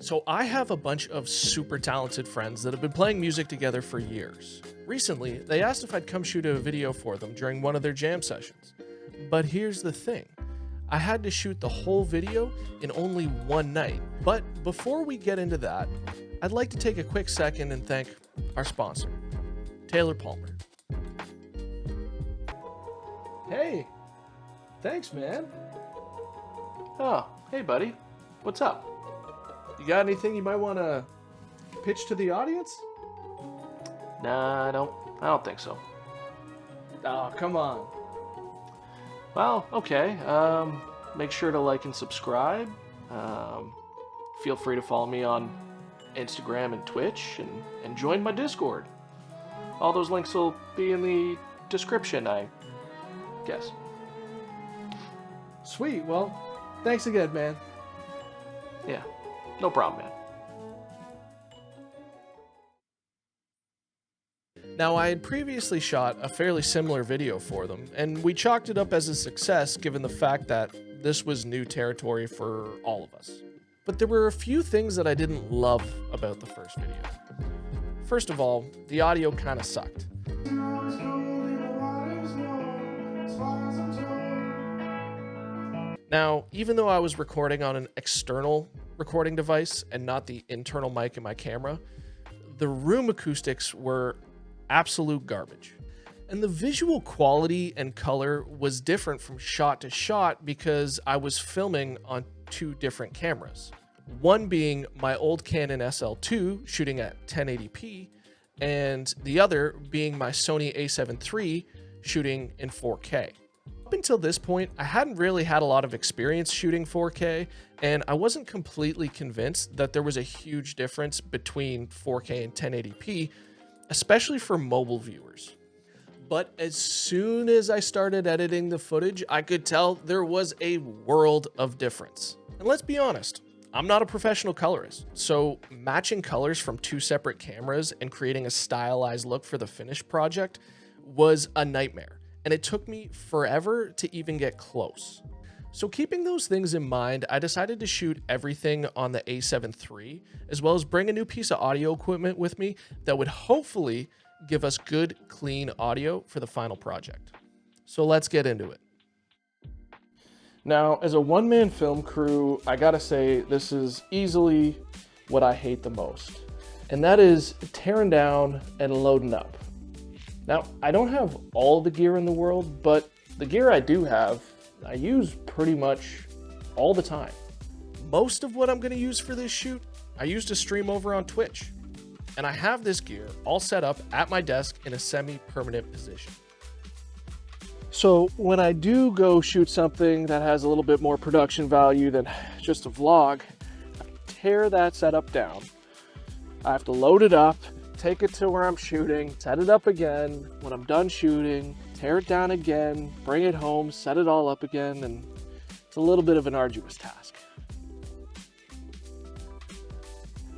So I have a bunch of super talented friends that have been playing music together for years. Recently, they asked if I'd come shoot a video for them during one of their jam sessions. But here's the thing. I had to shoot the whole video in only one night. But before we get into that, I'd like to take a quick second and thank our sponsor, Taylor Palmer. Hey, thanks, man. Oh, hey, buddy. What's up? You got anything you might want to pitch to the audience? Nah, I don't think so. Oh, come on. Well, okay. Make sure to like and subscribe. Feel free to follow me on Instagram and Twitch, and join my Discord. All those links will be in the description, I guess. Sweet. Well, thanks again, man. Yeah, no problem, man. Now, I had previously shot a fairly similar video for them, and we chalked it up as a success given the fact that this was new territory for all of us. But there were a few things that I didn't love about the first video. First of all, the audio kind of sucked. Now, even though I was recording on an external recording device and not the internal mic in my camera, the room acoustics were absolute garbage. And the visual quality and color was different from shot to shot because I was filming on two different cameras. One being my old Canon SL2 shooting at 1080p, and the other being my Sony a7 III shooting in 4K. Up until this point, I hadn't really had a lot of experience shooting 4K, and I wasn't completely convinced that there was a huge difference between 4K and 1080p, especially for mobile viewers. But as soon as I started editing the footage, I could tell there was a world of difference. And let's be honest, I'm not a professional colorist, so matching colors from two separate cameras and creating a stylized look for the finished project was a nightmare, and it took me forever to even get close. So keeping those things in mind, I decided to shoot everything on the a7 III, as well as bring a new piece of audio equipment with me that would hopefully give us good, clean audio for the final project. So let's get into it. Now, as a one-man film crew, I gotta say this is easily what I hate the most, and that is tearing down and loading up. Now, I don't have all the gear in the world, but the gear I do have, I use pretty much all the time. Most of what I'm going to use for this shoot, I used to stream over on Twitch. And I have this gear all set up at my desk in a semi-permanent position. So when I do go shoot something that has a little bit more production value than just a vlog, I tear that setup down. I have to load it up, take it to where I'm shooting, set it up again. When I'm done shooting, tear it down again, bring it home, set it all up again, and it's a little bit of an arduous task.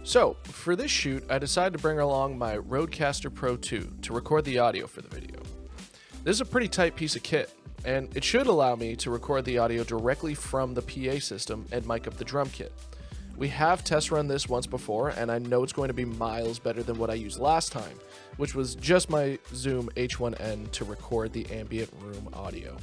So, for this shoot, I decided to bring along my Rodecaster Pro 2 to record the audio for the video. This is a pretty tight piece of kit, and it should allow me to record the audio directly from the PA system and mic up the drum kit. We have test run this once before, and I know it's going to be miles better than what I used last time, which was just my Zoom H1N to record the ambient room audio.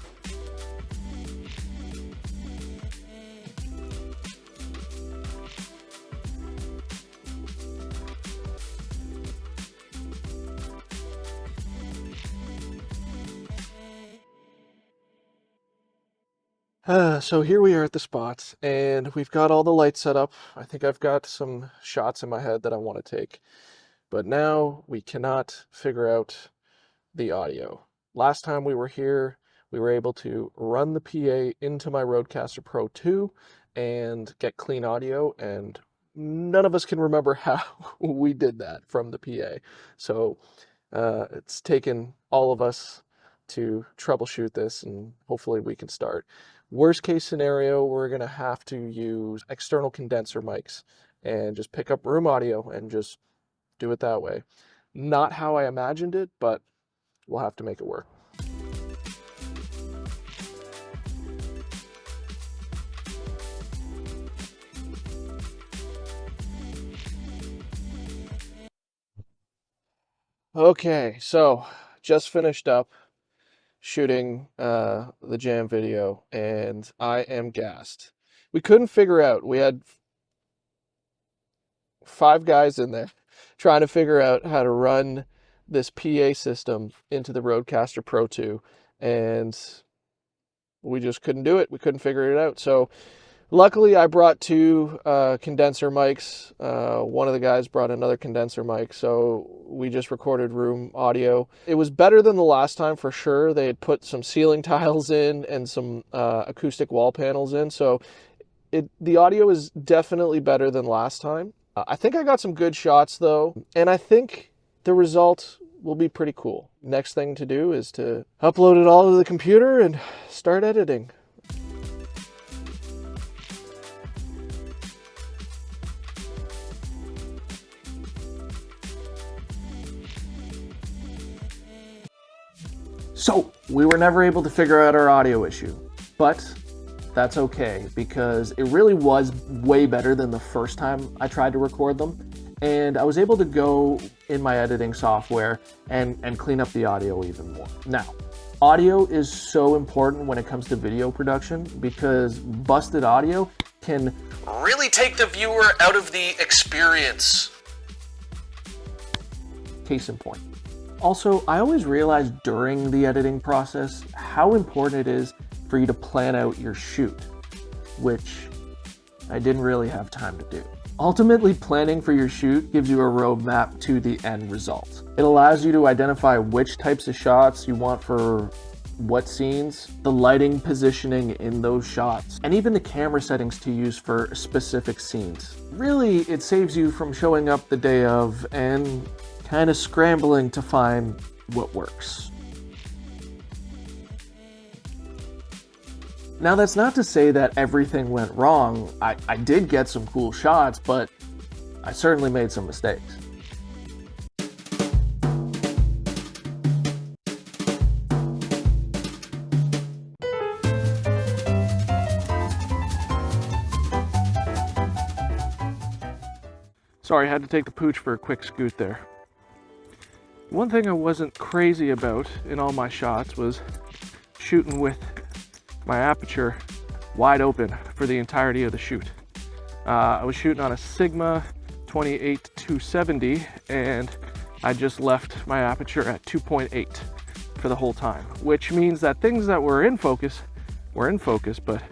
So here we are at the spots, and we've got all the lights set up. I think I've got some shots in my head that I want to take, but now we cannot figure out the audio. Last time we were here, we were able to run the PA into my Rodecaster Pro 2 and get clean audio, and none of us can remember how we did that from the PA. So it's taken all of us to troubleshoot this, and hopefully we can start. Worst case scenario, we're going to have to use external condenser mics and just pick up room audio and just do it that way. Not how I imagined it, but we'll have to make it work. Okay, so just finished up shooting the jam video, and I am gassed. We couldn't figure out. We had 5 guys in there trying to figure out how to run this PA system into the Rodecaster Pro 2, and we just couldn't do it. We couldn't figure it out. So luckily, I brought 2 condenser mics. One of the guys brought another condenser mic, so we just recorded room audio. It was better than the last time for sure. They had put some ceiling tiles in and some acoustic wall panels in, so the audio is definitely better than last time. I think I got some good shots though, and I think the result will be pretty cool. Next thing to do is to upload it all to the computer and start editing. So, we were never able to figure out our audio issue, but that's okay because it really was way better than the first time I tried to record them. And I was able to go in my editing software and clean up the audio even more. Now, audio is so important when it comes to video production because busted audio can really take the viewer out of the experience. Case in point. Also, I always realize during the editing process how important it is for you to plan out your shoot, which I didn't really have time to do. Ultimately, planning for your shoot gives you a roadmap to the end result. It allows you to identify which types of shots you want for what scenes, the lighting positioning in those shots, and even the camera settings to use for specific scenes. Really, it saves you from showing up the day of and kind of scrambling to find what works. Now, that's not to say that everything went wrong. I did get some cool shots, but I certainly made some mistakes. Sorry, I had to take the pooch for a quick scoot there. One thing I wasn't crazy about in all my shots was shooting with my aperture wide open for the entirety of the shoot. I was shooting on a Sigma 28-270 and I just left my aperture at 2.8 for the whole time, which means that things that were in focus, but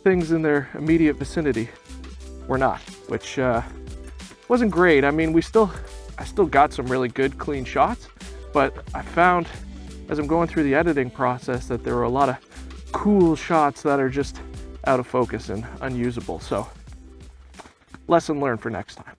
things in their immediate vicinity were not, which wasn't great. I mean, I still got some really good clean shots, but I found as I'm going through the editing process that there were a lot of cool shots that are just out of focus and unusable. So, lesson learned for next time.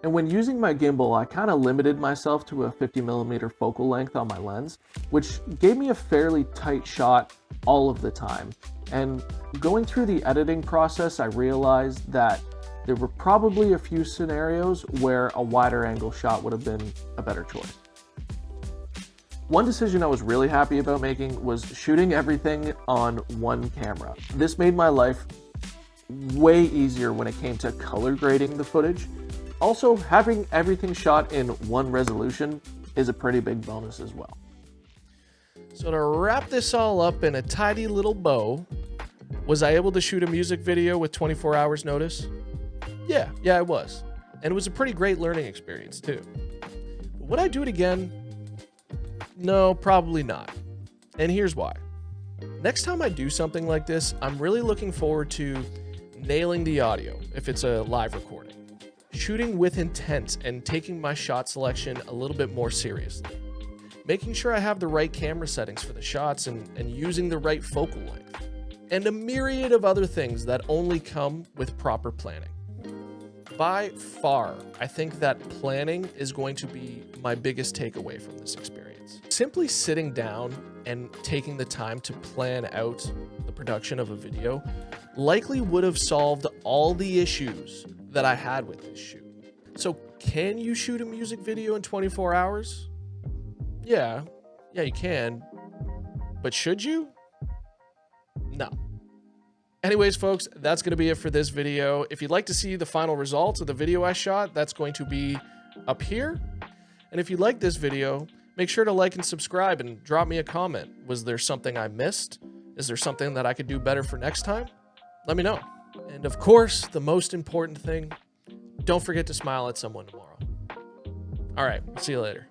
And when using my gimbal, I kind of limited myself to a 50mm focal length on my lens, which gave me a fairly tight shot all of the time. And going through the editing process, I realized that there were probably a few scenarios where a wider angle shot would have been a better choice. One decision I was really happy about making was shooting everything on one camera. This made my life way easier when it came to color grading the footage. Also, having everything shot in one resolution is a pretty big bonus as well. So to wrap this all up in a tidy little bow, was I able to shoot a music video with 24 hours notice? Yeah, I was. And it was a pretty great learning experience too. Would I do it again? No, probably not. And here's why. Next time I do something like this, I'm really looking forward to nailing the audio if it's a live recording, shooting with intent and taking my shot selection a little bit more seriously, making sure I have the right camera settings for the shots and using the right focal length, and a myriad of other things that only come with proper planning. By far, I think that planning is going to be my biggest takeaway from this experience. Simply sitting down and taking the time to plan out the production of a video likely would have solved all the issues that I had with this shoot. So can you shoot a music video in 24 hours? Yeah, you can. But should you? No. Anyways, folks, that's going to be it for this video. If you'd like to see the final results of the video I shot, that's going to be up here. And if you like this video, make sure to like and subscribe and drop me a comment. Was there something I missed? Is there something that I could do better for next time? Let me know. And of course, the most important thing, don't forget to smile at someone tomorrow. All right, see you later.